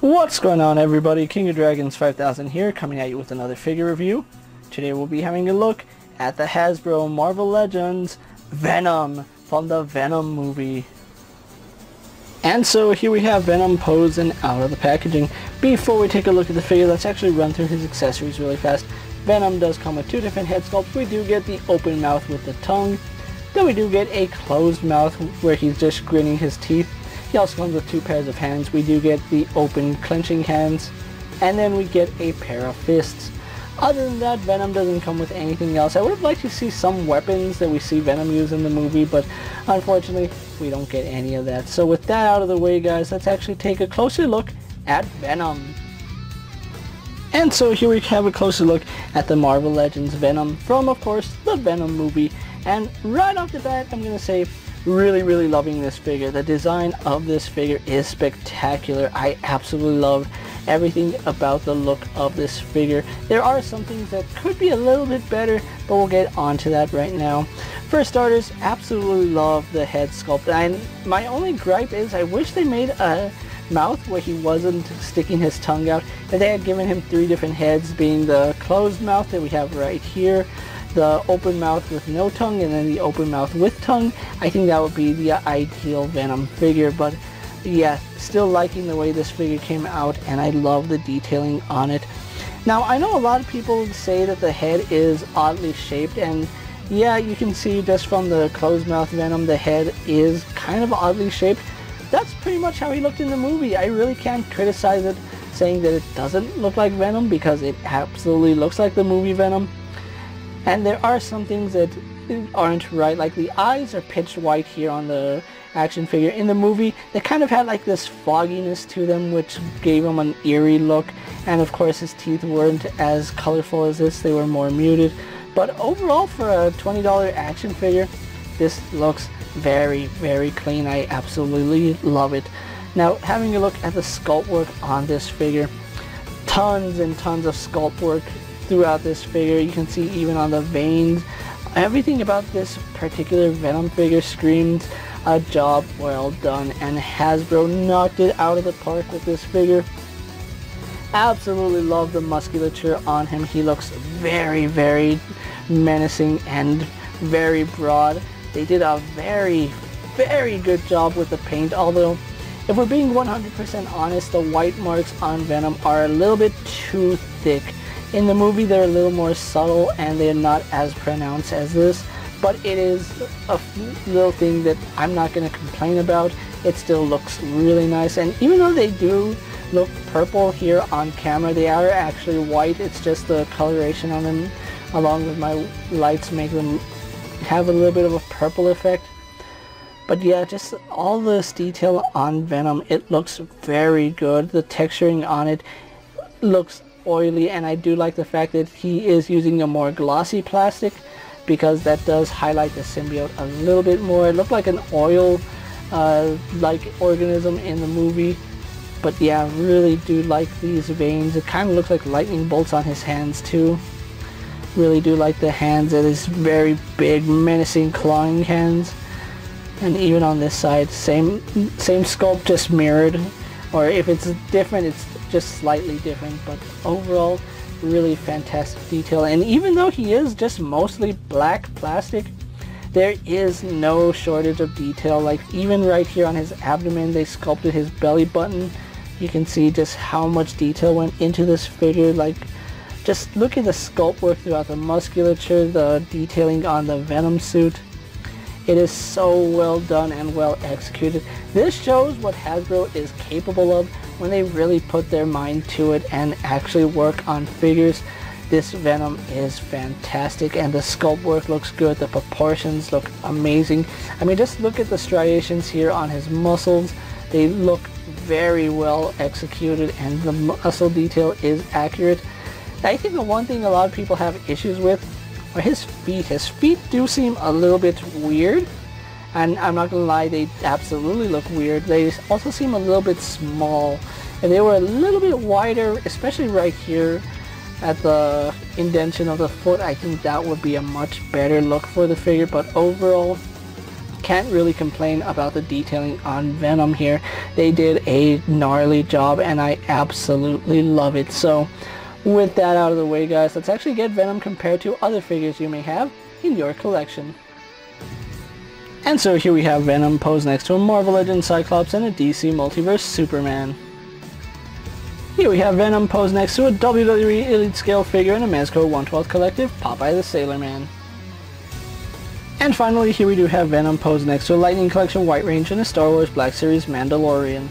What's going on, everybody? KingofDragons 5000 here, coming at you with another figure review. Today we'll be having a look at the Hasbro Marvel Legends Venom from the Venom movie. And so here we have Venom posing out of the packaging. Before we take a look at the figure, let's actually run through his accessories really fast. Venom does come with two different head sculpts. We do get the open mouth with the tongue. Then we do get a closed mouth where he's just gritting his teeth. He also comes with two pairs of hands. We do get the open clenching hands, and then we get a pair of fists. Other than that, Venom doesn't come with anything else. I would have liked to see some weapons that we see Venom use in the movie, but unfortunately we don't get any of that. So with that out of the way, guys, let's actually take a closer look at Venom. And so here we have a closer look at the Marvel Legends Venom from, of course, the Venom movie. And right off the bat, I'm going to say, really loving this figure. The design of this figure is spectacular. I absolutely love everything about the look of this figure. There are some things that could be a little bit better, but we'll get onto that right now. For starters, absolutely love the head sculpt. And my only gripe is I wish they made a mouth where he wasn't sticking his tongue out. If they had given him three different heads, being the closed mouth that we have right here, the open mouth with no tongue, and then the open mouth with tongue, I think that would be the ideal Venom figure. But yeah, still liking the way this figure came out, and I love the detailing on it. Now, I know a lot of people say that the head is oddly shaped, and yeah, you can see just from the closed mouth Venom, the head is kind of oddly shaped. That's pretty much how he looked in the movie. I really can't criticize it saying that it doesn't look like Venom, because it absolutely looks like the movie Venom. And there are some things that aren't right, like the eyes are pitched white here on the action figure. In the movie, they kind of had like this fogginess to them, which gave him an eerie look. And of course his teeth weren't as colorful as this, they were more muted. But overall, for a $20 action figure, this looks very clean. I absolutely love it. Now, having a look at the sculpt work on this figure, tons and tons of sculpt work throughout this figure. You can see even on the veins, everything about this particular Venom figure screams a job well done, and Hasbro knocked it out of the park with this figure. Absolutely love the musculature on him. He looks very menacing and very broad. They did a very good job with the paint, although if we're being 100% honest, the white marks on Venom are a little bit too thick. In the movie, they're a little more subtle and they're not as pronounced as this, but it is a little thing that I'm not going to complain about. It still looks really nice, and even though they do look purple here on camera, they are actually white. It's just the coloration on them along with my lights make them have a little bit of a purple effect. But yeah, just all this detail on Venom, it looks very good. The texturing on it looks oily, and I do like the fact that he is using a more glossy plastic, because that does highlight the symbiote a little bit more. It looked like an oil like organism in the movie, but yeah, really do like these veins. It kind of looks like lightning bolts on his hands too. Really do like the hands. It is very big, menacing, clawing hands. And even on this side, same sculpt, just mirrored, or if it's different, it's just slightly different. But overall, really fantastic detail. And even though he is just mostly black plastic, there is no shortage of detail. Like even right here on his abdomen, they sculpted his belly button. You can see just how much detail went into this figure. Like, just look at the sculpt work throughout the musculature, the detailing on the Venom suit. It is so well done and well executed. This shows what Hasbro is capable of when they really put their mind to it and actually work on figures. This Venom is fantastic, and the sculpt work looks good. The proportions look amazing. I mean, just look at the striations here on his muscles. They look very well executed, and the muscle detail is accurate. I think the one thing a lot of people have issues with are his feet. His feet do seem a little bit weird, and I'm not gonna lie, they absolutely look weird. They also seem a little bit small. If they were a little bit wider, especially right here at the indentation of the foot, I think that would be a much better look for the figure. But overall, can't really complain about the detailing on Venom here. They did a gnarly job and I absolutely love it. So with that out of the way, guys, let's actually get Venom compared to other figures you may have in your collection. And so here we have Venom posed next to a Marvel Legends Cyclops and a DC Multiverse Superman. Here we have Venom posed next to a WWE Elite Scale figure in a Mezco 1/12 Collective Popeye the Sailor Man. And finally, here we do have Venom posed next to a Lightning Collection White Range and a Star Wars Black Series Mandalorian.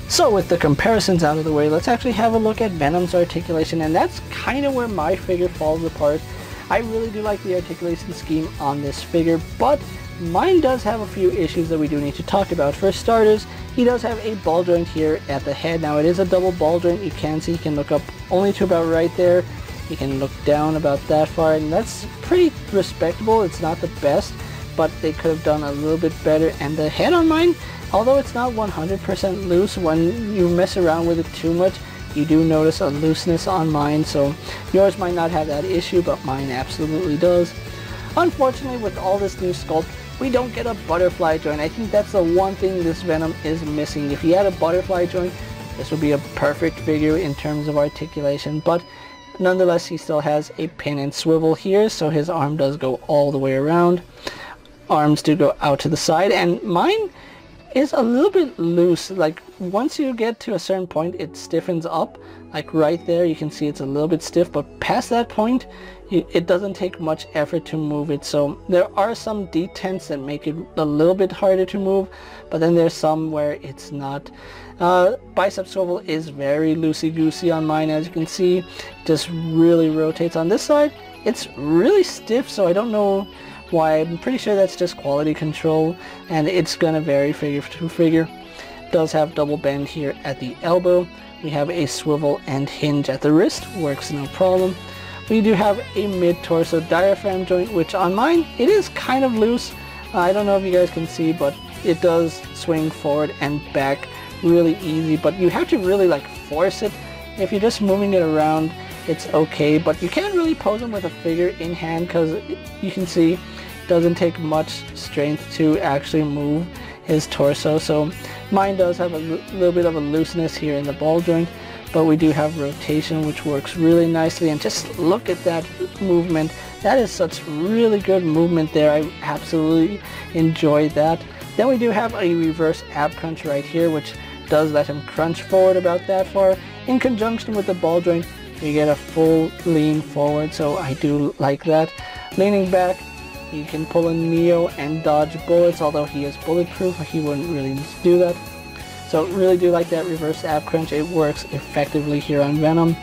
So with the comparisons out of the way, let's actually have a look at Venom's articulation, and that's kind of where my figure falls apart. I really do like the articulation scheme on this figure, but mine does have a few issues that we do need to talk about. For starters, he does have a ball joint here at the head. Now it is a double ball joint. You can see he can look up only to about right there. You can look down about that far, and that's pretty respectable. It's not the best, but they could have done a little bit better. And the head on mine, although it's not 100% loose, when you mess around with it too much, you do notice a looseness on mine. So yours might not have that issue, but mine absolutely does. Unfortunately, with all this new sculpt, we don't get a butterfly joint. I think that's the one thing this Venom is missing. If he had a butterfly joint, this would be a perfect figure in terms of articulation, but nonetheless, he still has a pin and swivel here, so his arm does go all the way around. Arms do go out to the side, and mine is a little bit loose. Like, once you get to a certain point, it stiffens up. Like right there, you can see it's a little bit stiff, but past that point, it doesn't take much effort to move it. So there are some detents that make it a little bit harder to move, but then there's some where it's not. Bicep swivel is very loosey-goosey on mine, as you can see. Just really rotates. On this side, it's really stiff, so I don't know why. I'm pretty sure that's just quality control, and it's gonna vary figure to figure. Does have double bend here at the elbow. We have a swivel and hinge at the wrist, works no problem. We do have a mid-torso diaphragm joint, which on mine, it is kind of loose. I don't know if you guys can see, but it does swing forward and back really easy, but you have to really like force it. If you're just moving it around, it's okay, but you can't really pose him with a figure in hand because you can see it doesn't take much strength to actually move his torso. So mine does have a little bit of a looseness here in the ball joint, but we do have rotation, which works really nicely. And just look at that movement. That is such really good movement there. I absolutely enjoy that. Then we do have a reverse ab crunch right here, which does let him crunch forward about that far. In conjunction with the ball joint, you get a full lean forward, so I do like that. Leaning back, you can pull a Neo and dodge bullets, although he is bulletproof, he wouldn't really need to do that. So really do like that reverse ab crunch. It works effectively here on Venom.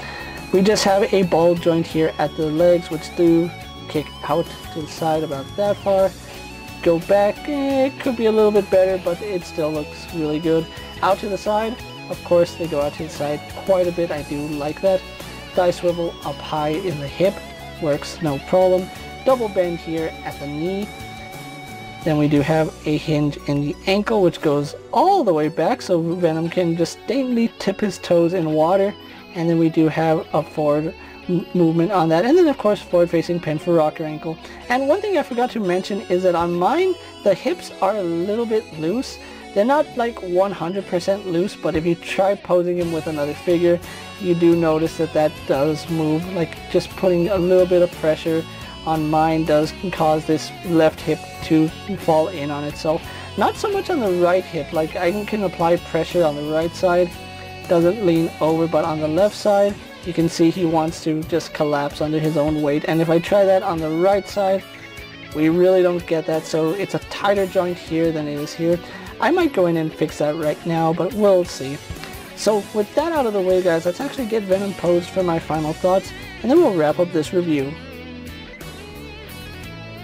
We just have a ball joint here at the legs, which do kick out to the side about that far. Go back, it could be a little bit better, but it still looks really good. Out to the side, of course they go out to the side quite a bit. I do like that. Thigh swivel up high in the hip, works no problem. Double bend here at the knee. Then we do have a hinge in the ankle, which goes all the way back, so Venom can just daintily tip his toes in water. And then we do have a forward movement on that, and then of course forward facing pin for rocker ankle. And one thing I forgot to mention is that on mine, the hips are a little bit loose. They're not like 100% loose, but if you try posing him with another figure, you do notice that that does move. Like just putting a little bit of pressure on mine does cause this left hip to fall in on itself. Not so much on the right hip. Like I can apply pressure on the right side, doesn't lean over, but on the left side, you can see he wants to just collapse under his own weight. And if I try that on the right side, we really don't get that. So it's a tighter joint here than it is here. I might go in and fix that right now, but we'll see. So with that out of the way, guys, let's actually get Venom posed for my final thoughts, and then we'll wrap up this review.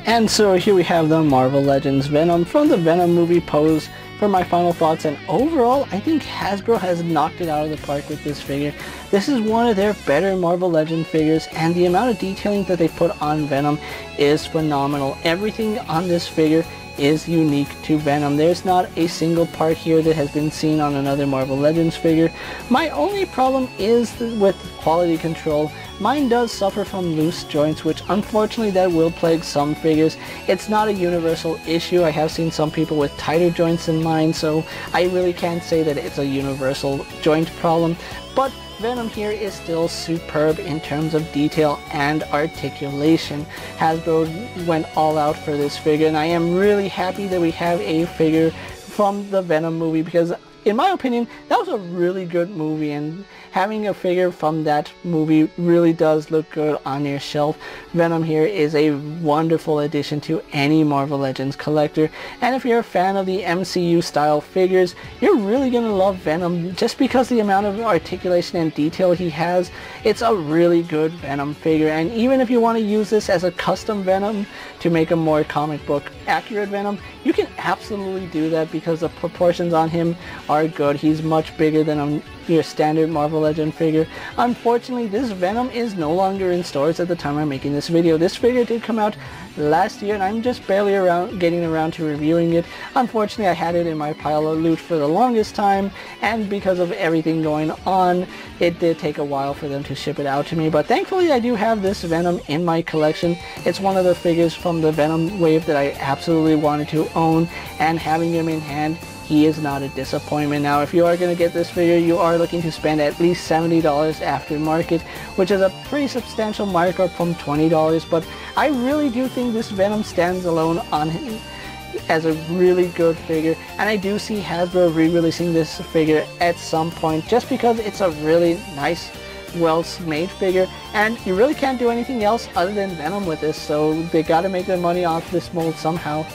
And so here we have the Marvel Legends Venom from the Venom movie pose for my final thoughts. And overall, I think Hasbro has knocked it out of the park with this figure. This is one of their better Marvel Legend figures, and the amount of detailing that they put on Venom is phenomenal. Everything on this figure is unique to Venom. There's not a single part here that has been seen on another Marvel Legends figure. My only problem is with quality control. Mine does suffer from loose joints, which unfortunately that will plague some figures. It's not a universal issue. I have seen some people with tighter joints than mine, so I really can't say that it's a universal joint problem. But Venom here is still superb in terms of detail and articulation. Hasbro went all out for this figure, and I am really happy that we have a figure from the Venom movie, because in my opinion, that was a really good movie, and having a figure from that movie really does look good on your shelf. Venom here is a wonderful addition to any Marvel Legends collector, and if you're a fan of the MCU style figures, you're really going to love Venom just because the amount of articulation and detail he has. It's a really good Venom figure, and even if you want to use this as a custom Venom to make a more comic book accurate Venom, you can absolutely do that because the proportions on him are good. He's much bigger than your standard Marvel Legend figure. Unfortunately, this Venom is no longer in stores at the time I'm making this video. This figure did come out last year, and I'm just barely getting around to reviewing it. Unfortunately, I had it in my pile of loot for the longest time, and because of everything going on, it did take a while for them to ship it out to me. But thankfully, I do have this Venom in my collection. It's one of the figures from the Venom wave that I absolutely wanted to own, and having him in hand, he is not a disappointment. Now, if you are going to get this figure, you are looking to spend at least $70 after market, which is a pretty substantial markup from $20, but I really do think this Venom stands alone on him as a really good figure, and I do see Hasbro re-releasing this figure at some point just because it's a really nice, well-made figure, and you really can't do anything else other than Venom with this, so they gotta make their money off this mold somehow.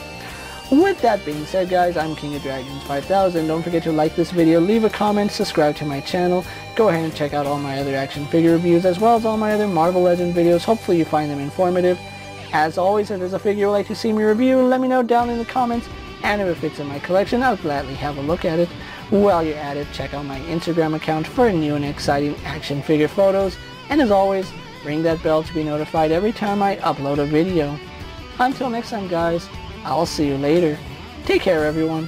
With that being said, guys, I'm KingofDragons 5000. Don't forget to like this video, leave a comment, subscribe to my channel. Go ahead and check out all my other action figure reviews as well as all my other Marvel Legends videos. Hopefully you find them informative. As always, if there's a figure you'd like to see me review, let me know down in the comments, and if it fits in my collection, I'll gladly have a look at it. While you're at it, check out my Instagram account for new and exciting action figure photos, and as always, ring that bell to be notified every time I upload a video. Until next time, guys, I'll see you later. Take care, everyone.